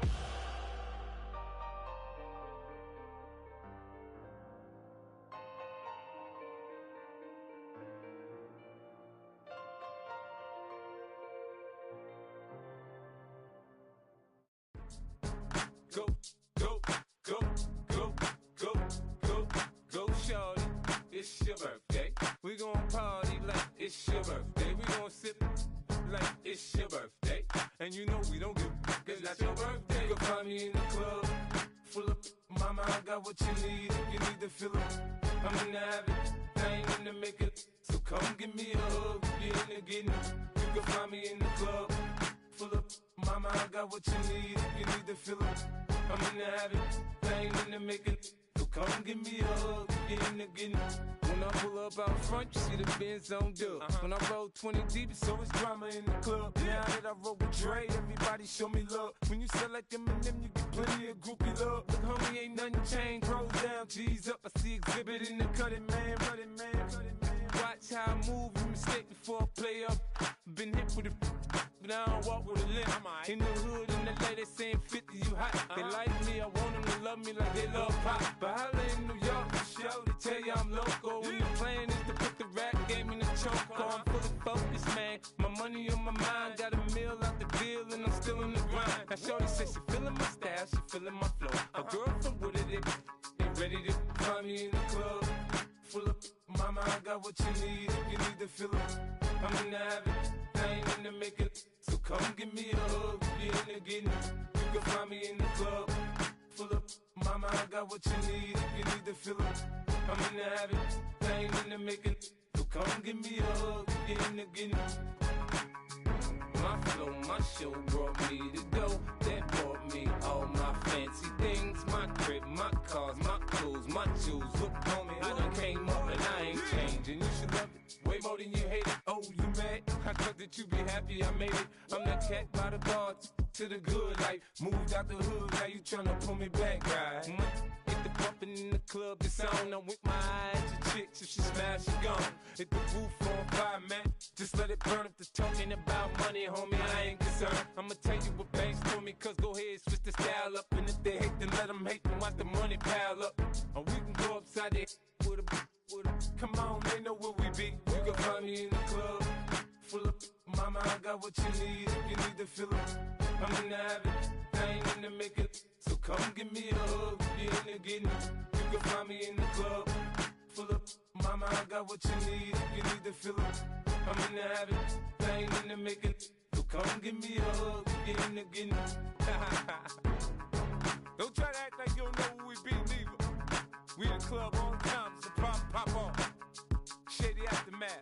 Go, go, go, go, go, go, go, shorty. It's your birthday. We gon' party like it's your birthday. We gon' sip like it's your birthday. And you know we don't give a fuck, it's not your birthday. You can find me in the club, full of mama, I got what you need. If you need to fill up, I'm in the habit, I ain't in the makeup. So come give me a hug, get in the getting. You can find me in the club, full of mama, I got what you need. If you need to fill up, I'm in the habit, I ain't in the making. So come give me a hug, get in the getting. When I pull up out front, you see the Benz on dub. When I roll 20 deep, it's always drama in the club. Now that I roll with Dre, everybody show me love. When you sell like Eminem, you get plenty of groupie love. Look, homie, ain't nothing changed. Roll down, G's up. I see exhibit in the cutting, man. Running, man. Watch how I move, you mistake before I play up. Been hit with it, but I don't walk with a limp. In the hood, in the lady saying 50, you hot. They like me, I want them to love me like they love pop. But holla in New York, the show, they tell you I'm local. And the plan is to put the rap game in the choke. I'm fully focused, man. My money on my mind, got a meal out the deal, and I'm still in the grind. Now shorty says she feeling my style, she feeling my flow. A girl from Wooded, they ready to find me in the club. Full of mama, I got what you need. If you need to fill up, I'm in the habit, I ain't in the making. So come give me a hug, get in the getting. You can find me in the club, full of mama, I got what you need. If you need to fill up, I'm in the habit, I ain't in the making. So come give me a hug, get in the getting. My flow, my show brought me to go. That brought me all my fancy things. My crib, my cars, my clothes, my jewels. Look, homie, I done came up and I ain't changing. You should love it way more than you hate it. Oh, you mad? I thought that you be happy I made it. I'm that cat by the bar to the good life. Moved out the hood, now you tryna pull me back, right? Get the bumpin' in the club, the sound. I'm with my eyes to chicks. If she smash, she gone. Hit the roof on fire, man. Just let it burn. If the talking about money, homie, I ain't concerned. I'ma tell you what banks told me, cause go ahead, switch the style up. And if they hate, then let them hate, then watch the money pile up. Or we can go upside there with a. Come on, they know where we be. You can find me in the club, full of mama, I got what you need. If you need to fill up, I'm in the habit, I ain't in the making. So come give me a hug, get in the getting. You can find me in the club, full of mama, I got what you need. If you need to fill up, I'm in the habit, I ain't in the making. So come give me a hug, get in the getting. Don't try to act like you don't know who we be, neither. We in the club on time, so pop on. Shady Aftermath.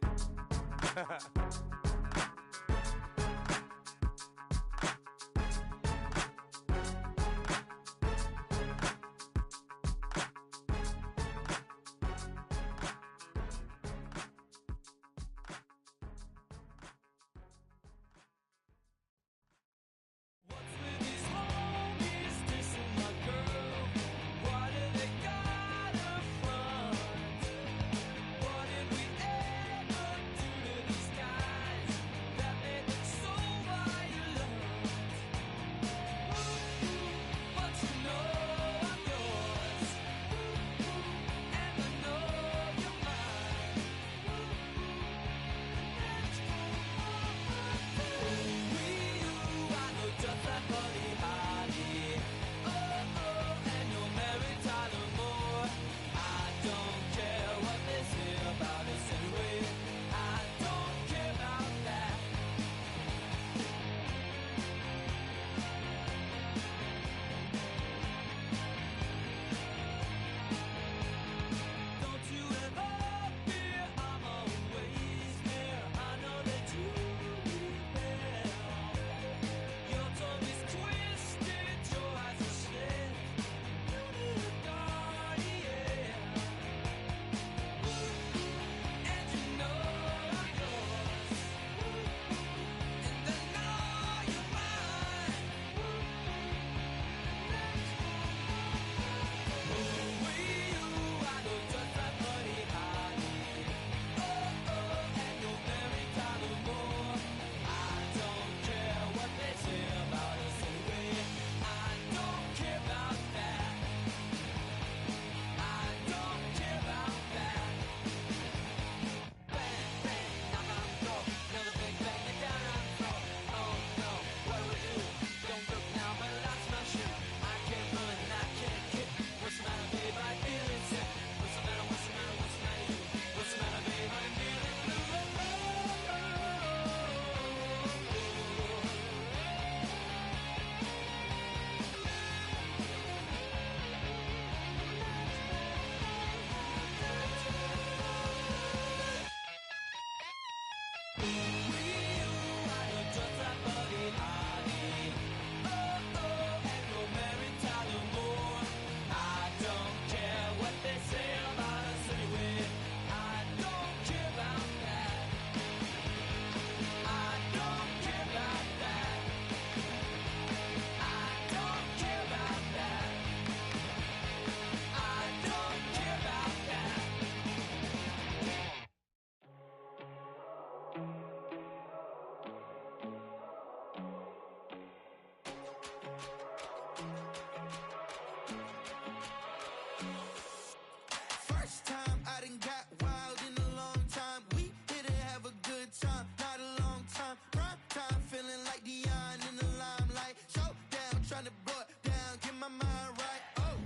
First time I done got wild in a long time. We here to have a good time, not a long time. Prime time, feeling like Dion in the limelight. Showdown, trying to blow it down, get my mind right. Oh,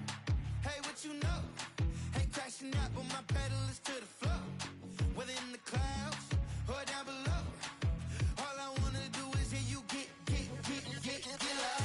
hey, what you know? Ain't crashing out, but my pedal is to the floor. Whether in the clouds or down below, all I wanna do is hear you get loud.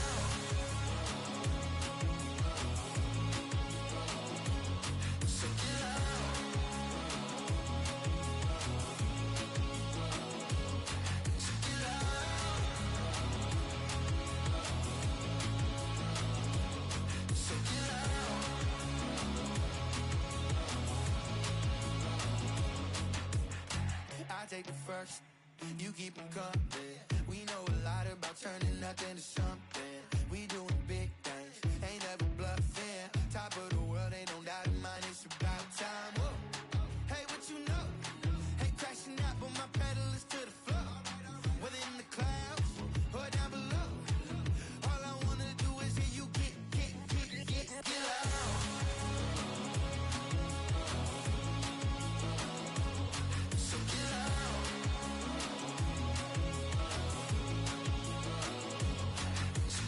I take the first, you keep them coming. We know a lot about turning nothing to something. We doing big things, ain't never bluffing. Top of the world, ain't no doubt in mine, it's about time. Whoa. Hey, what you know? Ain't crashing out, but my pedal is to the floor. Whether in the clouds or down below, all I wanna do is hear you get loud. So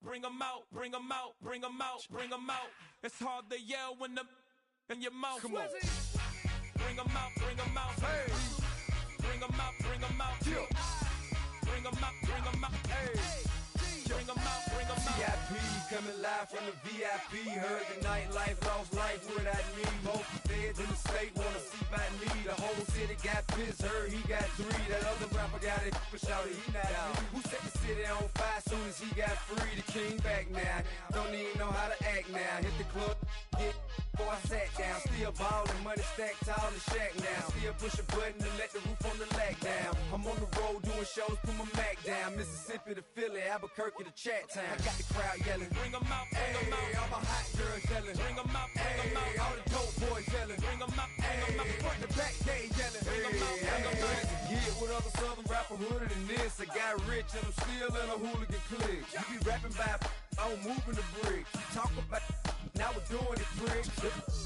bring 'em out, bring 'em out, bring 'em out, bring 'em out. It's hard to yell when the in your mouth. Come on. Bring 'em out, bring 'em out. Hey. Bring 'em out, bring 'em out. Yeah. Bring 'em out, bring 'em out. Hey. Bring 'em out, bring 'em out. VIP coming live from the VIP. Heard the nightlife, lost life without me. Most feds in the state wanna see by me. The whole city got pissed, heard he got 3. That other rapper got it, but shouted he not out. Who set the city on fire soon as he got free? The king back now, don't even know how to act now. Hit the club, get before I sat down. Still ballin', money stacked tall in the shack now. Still push a button to let the roof on the lack down. I'm on the road doing shows, put my Mac down. Mississippi to Philly, Albuquerque to Chat Town. I got the crowd yelling, bring 'em out, bring 'em out. All my hot girls yelling, bring 'em out, bring 'em out. All the dope boys yelling, bring 'em out, bring 'em out. Front to back, they yelling, bring 'em out, bring 'em out. Get with other southern rapper hooded than this. I got rich and I'm still in a hooligan clique. You be rapping by, I'm moving the brick. You talk about, now we're doing it, prick.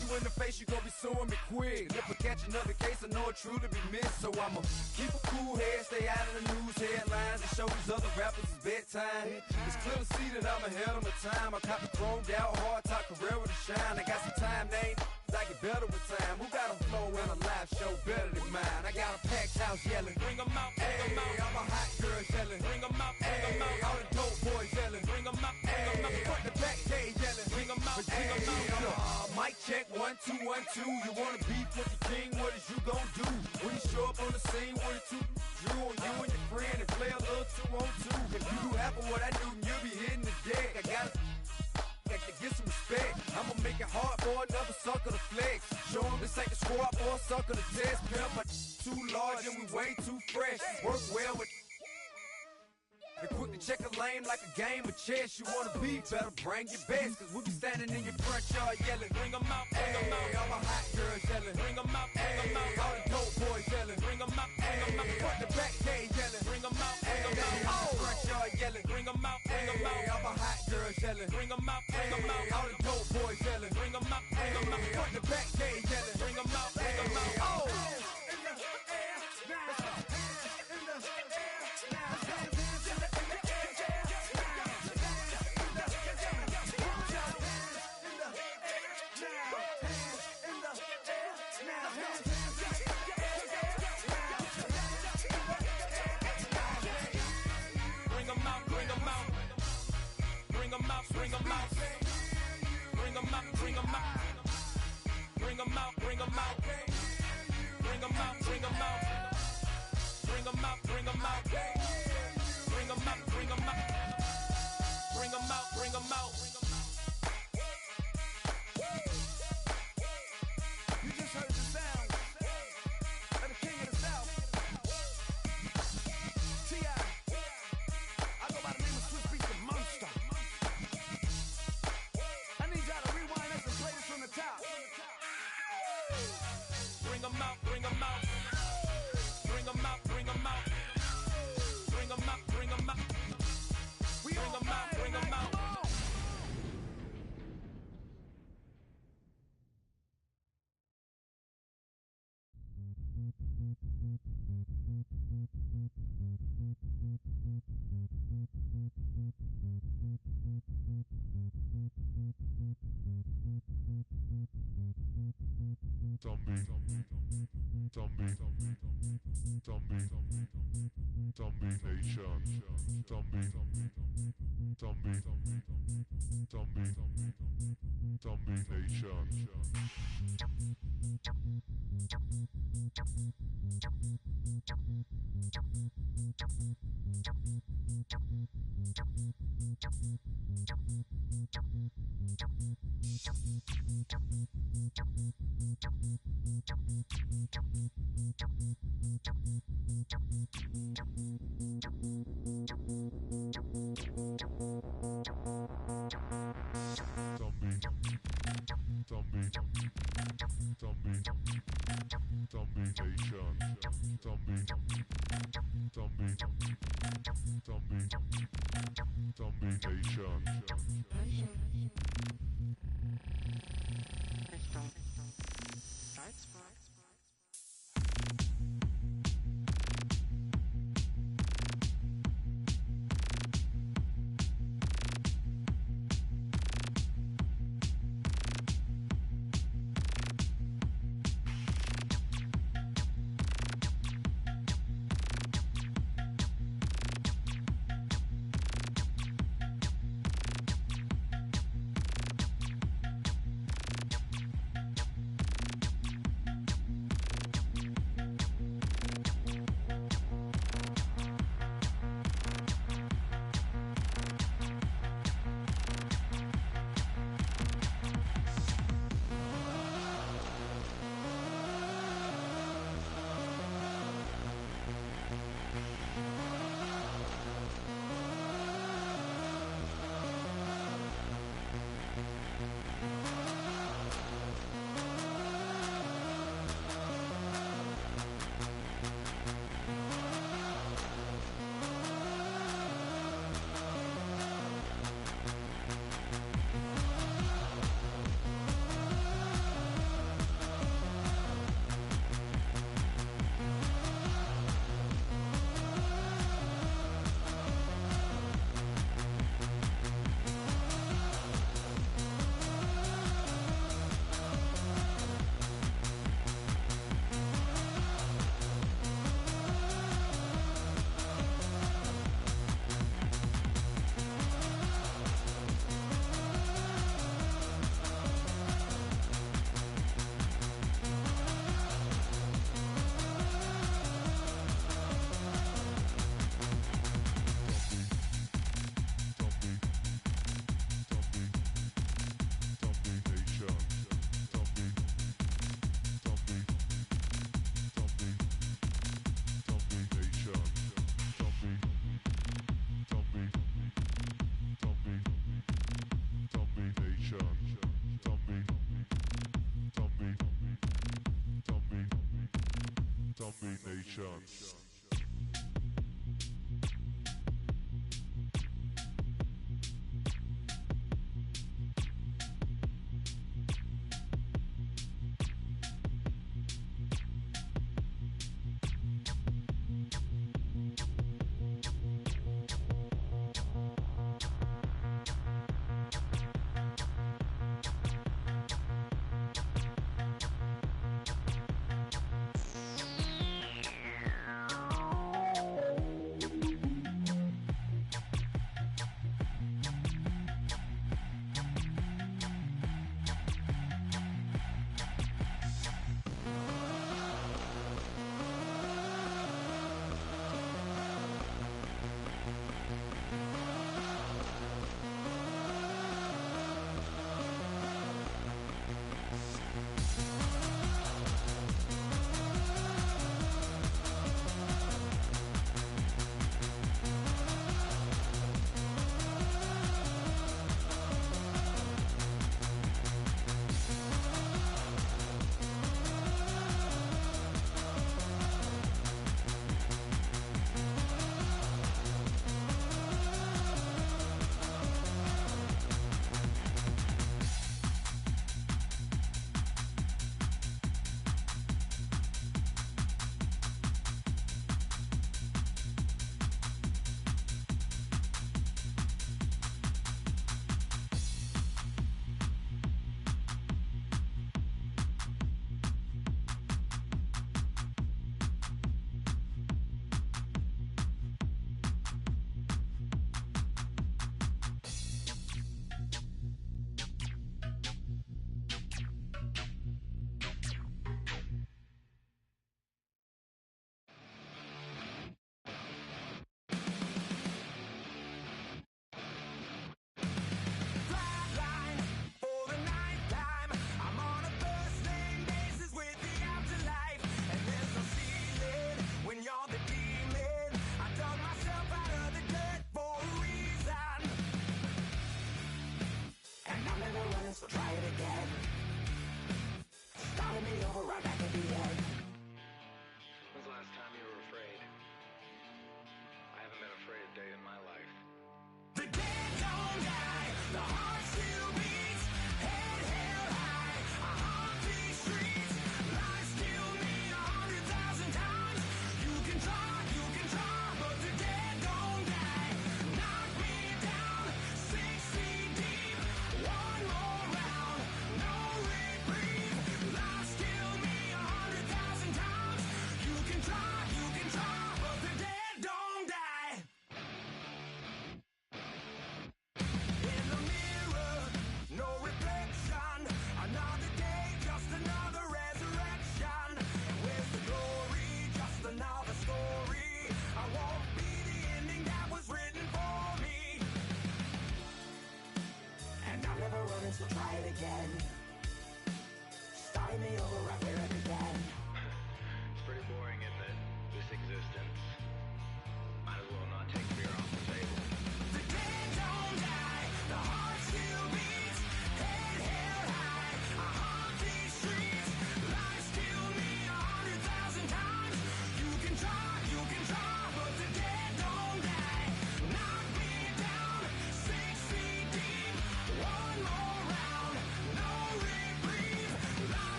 You in the face, you gon' be suing me quick. If I catch another case, I know it truly be missed. So I'ma keep a cool head, stay out of the news headlines, and show these other rappers it's bedtime. It's clear to see that I'm ahead of my time. I cop the chromed out, hard top career with a shine. I got some time, they ain't I get better with time. Who got a flow and a live show better than mine? I got a packed house yelling, bring 'em out, bring 'em out. All my hot girls yelling, bring 'em out, bring 'em out. All the dope boys yelling, bring 'em out, bring 'em out. Front to back, they yelling, bring 'em out, bring 'em out. Mic check, 1 2 1 2. You wanna beef with the king? What is you gon' do when you show up on the scene with a 2 drew on you and your friend and play a little 2 on 2? If you do half of what I do, you'll be hitting the deck. I gotta get some respect. I'ma make it hard for another sucker to flex. Show him this ain't the squad for a sucker to test. Pimp, but too large and we way too fresh. Work well with and quick to check a lane like a game of chess. You wanna be better, bring your best. Cause we'll be standing in your front yard yelling, bring 'em out, bring 'em out. All my hot girls yelling, bring 'em out, bring 'em out. All the dope boys yelling, bring 'em out, bring 'em out. Front to back, they yelling, bring 'em out, bring 'em out. All the front yard yelling, bring 'em out, bring 'em out. All my hot girls yelling, bring 'em out, bring 'em out. All the dope boys yelling, bring 'em out, bring 'em out. Front to back, they yelling, bring 'em out, bring 'em out. Oh! Bring 'em out, bring 'em out, bring 'em out, bring 'em out, bring 'em out, bring 'em out, bring 'em out, bring 'em out, bring 'em out, bring 'em out, bring 'em out, bring 'em out, bring 'em out. You just heard the sound of the king of the South, T.I. I go by the name of Swiss Beats, the monster. I need y'all to rewind this and play this from the top. Bring 'em out, bring 'em out, bring 'em out, bring 'em out, bring 'em out, bring 'em out, bring 'em out, bring 'em out. Zombie Nation.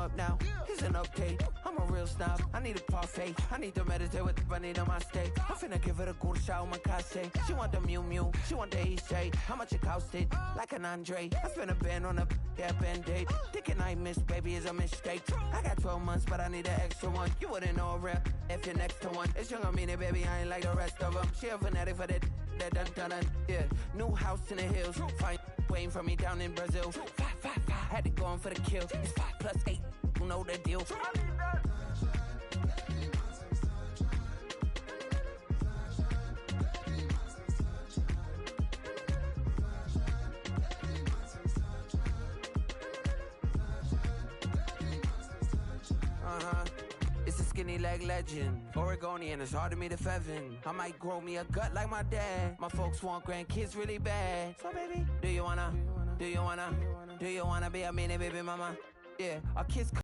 up now. Here's an update. I'm a real snob. I need a parfait. I need to meditate with the bunny on my steak. I'm finna give it a good shot on my case. She want the Mew Mew. She want the EJ. How much it costed? Like an Andre. I spent a band on a band-aid. Thinking I miss, baby, is a mistake. I got 12 months, but I need an extra one. You wouldn't know a rep if you're next to one. It's young, I mean it, baby. I ain't like the rest of them. She a fanatic for that dun. Yeah, new house in the hills. Fine, waiting for me down in Brazil. 5, had to go on for the kill. It's 5 plus 8. You know the deal. It's a skinny leg legend. Oregonian, it's hard to meet a Fevin. I might grow me a gut like my dad. My folks want grandkids really bad. So baby, do you wanna be a mini baby mama? Yeah, our kids